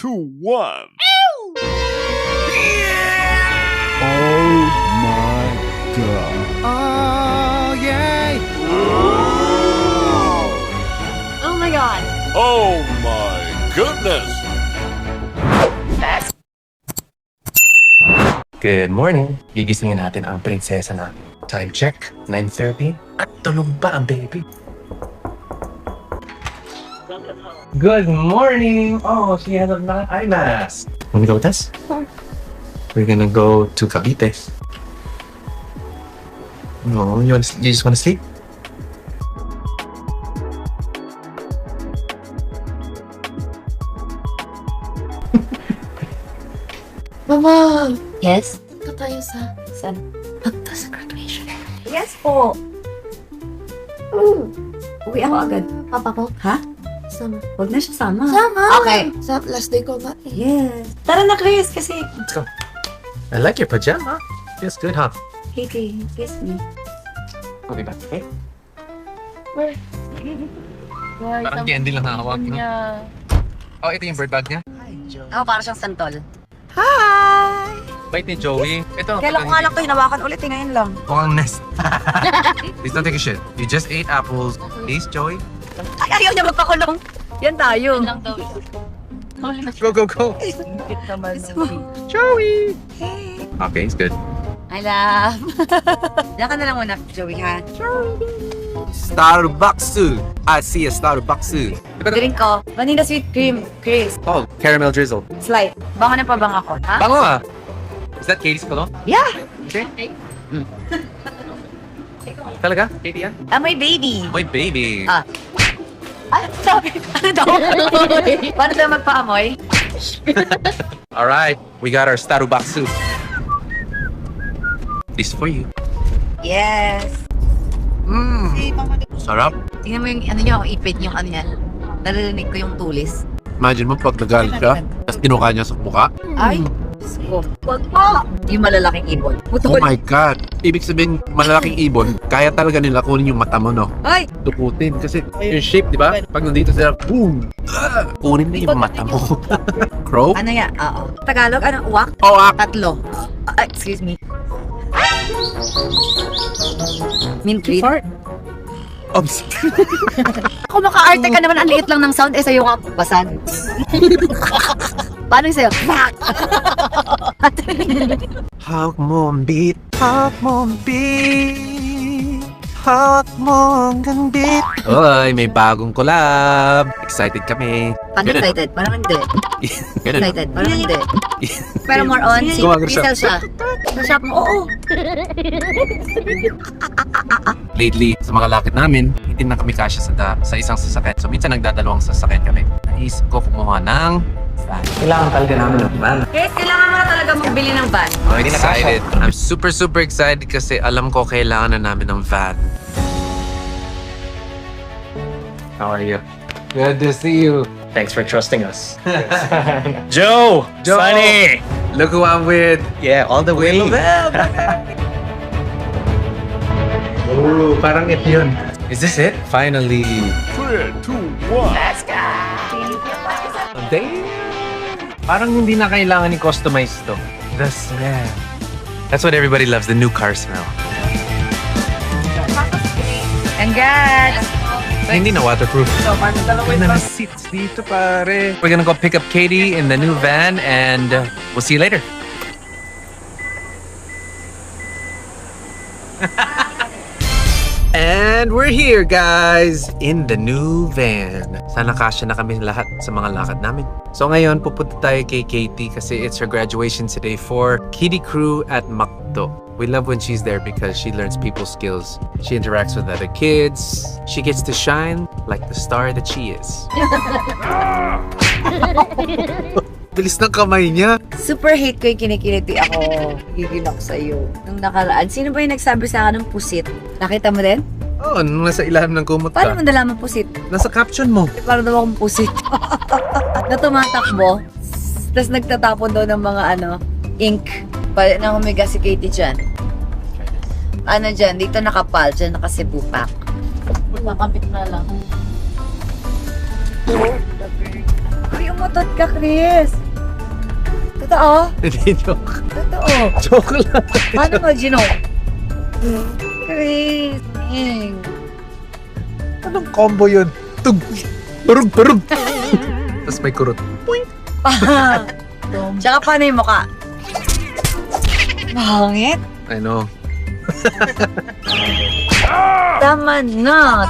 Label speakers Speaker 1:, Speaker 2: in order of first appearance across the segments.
Speaker 1: 2, 1.
Speaker 2: Oh my god.
Speaker 3: Oh, yay!
Speaker 4: Oh my god.
Speaker 1: Oh my goodness.
Speaker 5: Good morning. Gigisingin natin ang prinsesa natin. Time check, 9:30. At tulog pa ang baby. Good morning! Oh, she has an eye mask. Wanna go with us?
Speaker 4: Sure.
Speaker 5: We're gonna go to Cavite. No, you just wanna sleep?
Speaker 4: Mama! Yes?
Speaker 6: Punta tayo sa
Speaker 4: Saan?
Speaker 6: punta sa graduation.
Speaker 4: Yes po. Uwi ako agad.
Speaker 6: Papa ko?
Speaker 4: Ha?
Speaker 6: Sama.
Speaker 4: Huwag na siya sama.
Speaker 6: Sama!
Speaker 4: Okay.
Speaker 6: Sa last day ko ba?
Speaker 4: Yes. Tara na, Chris, kasi
Speaker 5: Let's go. I like your pajama. Feels good, huh?
Speaker 4: Kiki, kiss me.
Speaker 5: We'll be back, okay?
Speaker 4: Where? Why?
Speaker 5: Parang candy lang hawak, no? Oh, ito yung bird bag niya.
Speaker 4: Ako, para siyang santol.
Speaker 5: Bait ni Joey. Ito.
Speaker 4: Kailan ko nga lang ito hinawakan ulit, ngayon lang.
Speaker 5: Mukhang nest. Please don't take a shit. You just ate apples. Please, Joey.
Speaker 4: Ay, ayaw niya magpakulong. Yan tayo.
Speaker 5: Go, go, go. Joey. Okay, it's good.
Speaker 4: I love. Diyan ka na lang muna, Joey, ha?
Speaker 3: Starbucks. I see a Starbucks.
Speaker 4: Drink ko. Vanilla sweet cream, Chris.
Speaker 5: Oh, caramel drizzle.
Speaker 4: Slide. Baka na pa bang ako, ha?
Speaker 5: Bango ah. Is that Katie's cologne?
Speaker 4: Yeah.
Speaker 5: Okay. Talaga? Katie yan?
Speaker 4: My baby.
Speaker 5: My baby.
Speaker 4: Ah. Ay, sabi. Ano daw? Paano daw magpaamoy?
Speaker 5: Alright, we got our Starbucks soup. This for you.
Speaker 4: Yes.
Speaker 5: Mmm. Sarap.
Speaker 4: Tingnan mo yung ano niyo, ipit yung ano niya. Naririnig ko yung tulis.
Speaker 3: Imagine mo pag nagalit ka, tapos kinuha niya sa mukha.
Speaker 4: Ay, Diyos ko. Wag po. Yung malalaking ibon.
Speaker 3: Oh
Speaker 4: Putol.
Speaker 3: my God. Ibig sabihin, malalaking ibon, kaya talaga nila kunin yung mata mo, no?
Speaker 4: Ay!
Speaker 3: Tukutin. Kasi yung shape, di ba? Pag nandito sila, boom! Kunin na yung mata mo. Crow?
Speaker 4: Ano yan? Oo. Tagalog, ano? Uwak?
Speaker 3: Oh,
Speaker 4: Tatlo. Excuse me. Mint treat?
Speaker 3: Oops.
Speaker 4: Ako maka-arte ka naman, ang liit lang ng sound, sa'yo ka basan. Paano yung sa'yo?
Speaker 3: Hawak mo ang beat. Hawak mo ang beat. Hawak mo ang beat. Oy, may bagong collab. Excited kami.
Speaker 4: Paano excited? Parang hindi.
Speaker 3: Ganun.
Speaker 4: Excited? Parang hindi. Pero more on, si
Speaker 3: Gumagano siya.
Speaker 4: Crystal siya. Sa shop mo, oo.
Speaker 3: Lately, sa mga lakit namin, hindi na kami kasya sa isang sasakyan. So, minsan nagdadalawang sasakyan kami. Naisip ko kumuha ng van.
Speaker 5: Kailangan talaga namin ng van.
Speaker 4: Kate, kailangan mo na talaga magbili ng van.
Speaker 5: Hindi na
Speaker 3: Excited. I'm super excited kasi alam ko kailangan na namin ng van.
Speaker 5: How are you?
Speaker 3: Good to see you.
Speaker 5: Thanks for trusting us. Joe!
Speaker 3: Joe!
Speaker 5: Sunny!
Speaker 3: Look who I'm with.
Speaker 5: Yeah, all the way. Oh, parang ito yun. Is this it? Finally.
Speaker 1: 3, 2, 1.
Speaker 5: Damn! Parang hindi na kailangan i-customize to. The smell. That's what everybody loves, the new car smell.
Speaker 4: Congrats!
Speaker 5: Hindi na waterproof. Ganda ng seats dito, pare. We're gonna go pick up Katie in the new van and we'll see you later. And we're here, guys, in the new van. Sana kasya na kami lahat sa mga lakad namin. So ngayon, pupunta tayo kay Katie kasi it's her graduation today for Kiddie Crew at Macdo. We love when she's there because she learns people skills. She interacts with other kids. She gets to shine like the star that she is. Bilis ng kamay niya.
Speaker 4: Super hate ko yung kinikiliti ako. Gigil ako sa'yo. Nung nakaraan, sino ba yung nagsabi sa akin ng pusit? Nakita mo din?
Speaker 5: Oh, nung nasa ilalim ng kumot
Speaker 4: Paano mo
Speaker 5: ka.
Speaker 4: nalaman pusit?
Speaker 5: Nasa caption mo.
Speaker 4: Parang daw akong pusit. Na tumatakbo. Tapos nagtatapon daw ng mga ink. Pala na humiga si Katie dyan. Ano dyan? Dito nakapal. Dyan nakasibupak.
Speaker 6: Makapit na lang.
Speaker 4: Ay, Utot ka, Chris. Totoo?
Speaker 5: Hindi joke.
Speaker 4: Totoo.
Speaker 5: Joke lang.
Speaker 4: Paano mo, Gino? Chris. Dang.
Speaker 5: Anong combo yun? Tug! Turug! Tapos may kurot.
Speaker 4: Tsaka paano yung mukha? Pangit.
Speaker 5: I know.
Speaker 4: Tama na.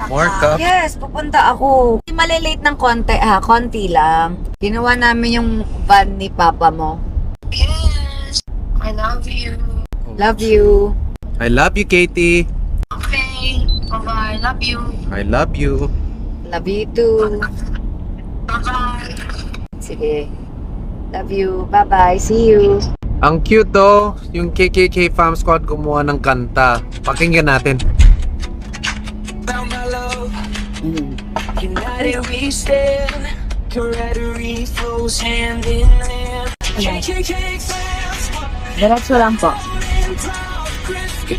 Speaker 5: More cup.
Speaker 4: Yes, pupunta ako. Malilate ng konti lang. Ginawa namin yung van ni Papa mo.
Speaker 6: Yes. I love you.
Speaker 4: Love you.
Speaker 5: I love you, Katie.
Speaker 6: Okay. Bye-bye. Love you.
Speaker 5: I love you.
Speaker 4: Love you too.
Speaker 6: Bye-bye.
Speaker 4: Sige. Love you. Bye-bye. See you.
Speaker 5: Ang cute to, yung KKK Fam Squad gumawa ng kanta. Pakinggan natin.
Speaker 7: United we stand, camaraderie flows hand in hand. KKK fans,
Speaker 4: Diretso lang po.
Speaker 7: we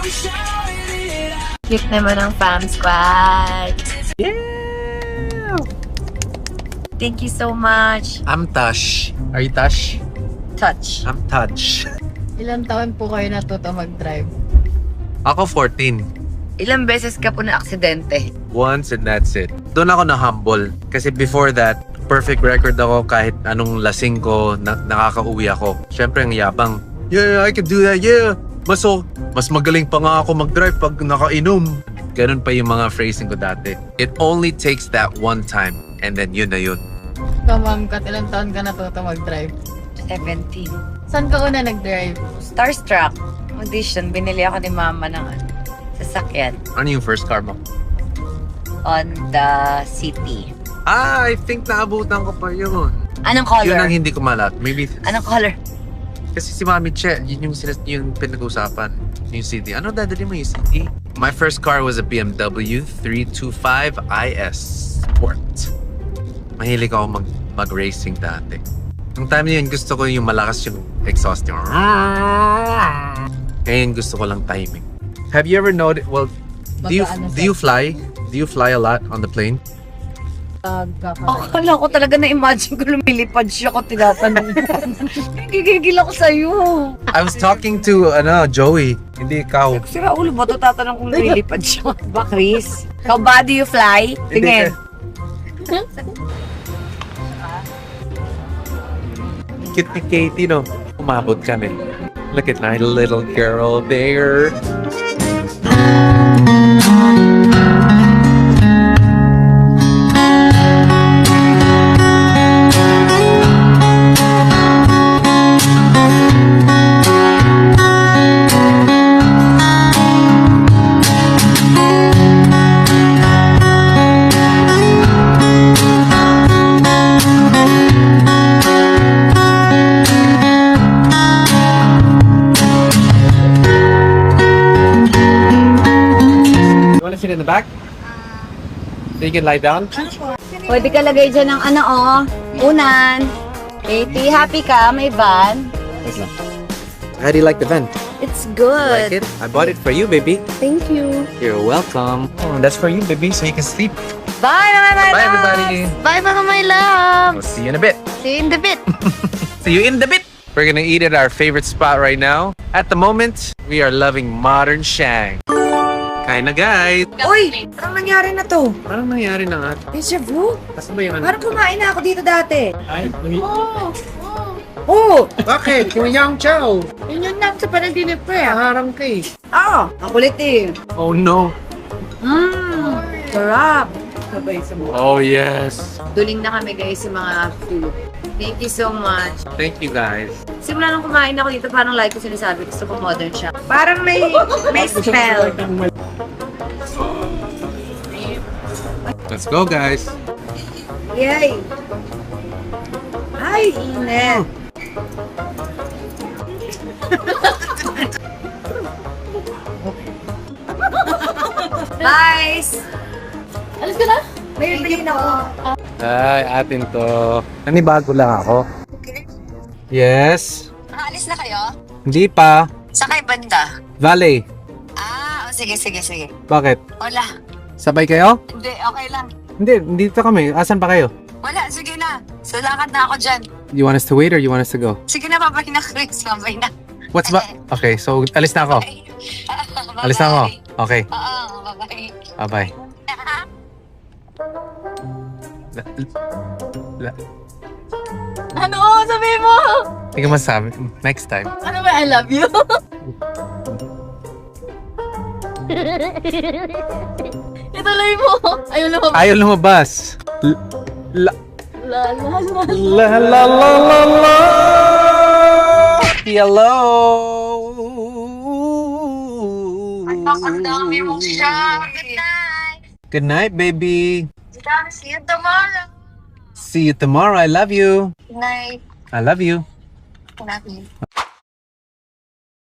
Speaker 7: shouted it out.
Speaker 4: Cute naman ang fam squad.
Speaker 5: Yeah!
Speaker 4: Thank you so much.
Speaker 5: I'm Tash. Are you Tash?
Speaker 4: Touch.
Speaker 5: I'm Touch.
Speaker 8: Ilang taon po kayo natuto mag-drive?
Speaker 5: Ako 14.
Speaker 4: Ilang beses ka po na aksidente?
Speaker 5: Once and that's it. Doon ako na-humble. Kasi before that, perfect record ako kahit anong lasing ko, nakakauwi ako. Siyempre ang yabang. Yeah, I can do that, yeah. Mas magaling pa nga ako mag-drive pag nakainom. Ganun pa yung mga phrasing ko dati. It only takes that one time and then yun na yun.
Speaker 8: Ikaw, ma'am, Kat, ilang taon ka natuto mag-drive?
Speaker 4: 17.
Speaker 8: Saan ka una nag-drive?
Speaker 4: Starstruck. Audition. Binili ako ni mama ng sasakyan.
Speaker 5: Ano yung first car mo?
Speaker 4: Honda City.
Speaker 5: I think naabutan ko pa yun.
Speaker 4: Anong
Speaker 5: Yun ang
Speaker 4: color?
Speaker 5: hindi ko malat. Maybe
Speaker 4: Anong color?
Speaker 5: kasi si Mami Che, yun yung pinag-usapan. Yung CD. Ano dadali mo yung CD? My first car was a BMW 325 IS Sport. Mahilig ako mag-racing dati. Nung time na yun, gusto ko yung malakas yung exhaust yung ngayon gusto ko lang timing. Have you ever noticed, well, do you fly? Do you fly a lot on the plane?
Speaker 4: Akala ko talaga na-imagine ko lumilipad siya ko tinatanong mo. Gigigil ako sa'yo.
Speaker 5: I was talking to Joey, hindi ikaw.
Speaker 4: Sira ulo ba ito tatanong kung lumilipad siya? Ba, Chris? Ikaw ba, do you fly? Tingin.
Speaker 5: Cute ni Katie, no? Umabot kami. Look at my little girl there. Sit in the back? So you can lie down?
Speaker 4: Pwede ka lagay dyan ng unan. Katie, happy ka? May van?
Speaker 5: Wait lang. How do you like the van?
Speaker 4: It's
Speaker 5: Like
Speaker 4: good.
Speaker 5: it? I bought it for you, baby.
Speaker 4: Thank you.
Speaker 5: You're welcome. Oh, that's for you, baby, so you can sleep.
Speaker 4: Bye, mga my
Speaker 5: Bye,
Speaker 4: loves!
Speaker 5: everybody.
Speaker 4: Bye, mga my loves!
Speaker 5: We'll see you in a bit.
Speaker 4: See you in the bit.
Speaker 5: See you in the bit. We're gonna eat at our favorite spot right now. At the moment, we are loving Modern Shang. Kain na, guys.
Speaker 4: Uy! Anong nangyari na to?
Speaker 5: Parang nangyari na nga.
Speaker 4: Deja vu?
Speaker 5: Kasi ba yung
Speaker 4: Parang kumain na ako dito dati.
Speaker 5: Ay,
Speaker 4: Oh!
Speaker 5: bakit? Yung Yang Chow.
Speaker 8: Yun yung nap sa panaginip ko eh.
Speaker 5: Harang ka eh.
Speaker 4: Ah! Ang kulit eh.
Speaker 5: Oh no.
Speaker 4: Sarap.
Speaker 5: Oh yes.
Speaker 4: Duling na kami guys sa mga food. Thank you so much.
Speaker 5: Thank you guys.
Speaker 4: Simula nung kumain ako dito, parang like ko sinasabi, gusto ko modern siya. Parang may smell.
Speaker 5: Let's go, guys.
Speaker 4: Yay! Ay, init. Guys!
Speaker 8: Alis ka na?
Speaker 4: May bilhin ako.
Speaker 5: Ay, atin to. Nanibago lang ako. Yes.
Speaker 4: Aalis na kayo?
Speaker 5: Hindi pa.
Speaker 4: Sa kay banda?
Speaker 5: Valley.
Speaker 4: Sige.
Speaker 5: Bakit?
Speaker 4: Wala.
Speaker 5: Sabay kayo?
Speaker 4: Hindi, okay lang.
Speaker 5: Hindi, dito kami. Asan pa kayo?
Speaker 6: Wala, sige na. Salakad na ako dyan.
Speaker 5: You want us to wait or you want us to go?
Speaker 6: Sige na, babay na, Chris. Babay na.
Speaker 5: What's ba? Okay, so alis na ako. Alis na ako. Okay,
Speaker 6: Oo, babay.
Speaker 5: bye-bye.
Speaker 8: Ano? Sabihin mo!
Speaker 5: Hindi ka masabi. Next time.
Speaker 8: Ano ba? I love you? Ituloy mo! Ayaw lumabas.
Speaker 5: Ayaw lumabas.
Speaker 8: La la la.
Speaker 5: La la la la la. Hello.
Speaker 6: Ang dami mo siya. Good night.
Speaker 5: Good night, baby.
Speaker 6: See you tomorrow.
Speaker 5: See you tomorrow. I love you.
Speaker 6: Good night.
Speaker 5: I love you.
Speaker 6: Love you.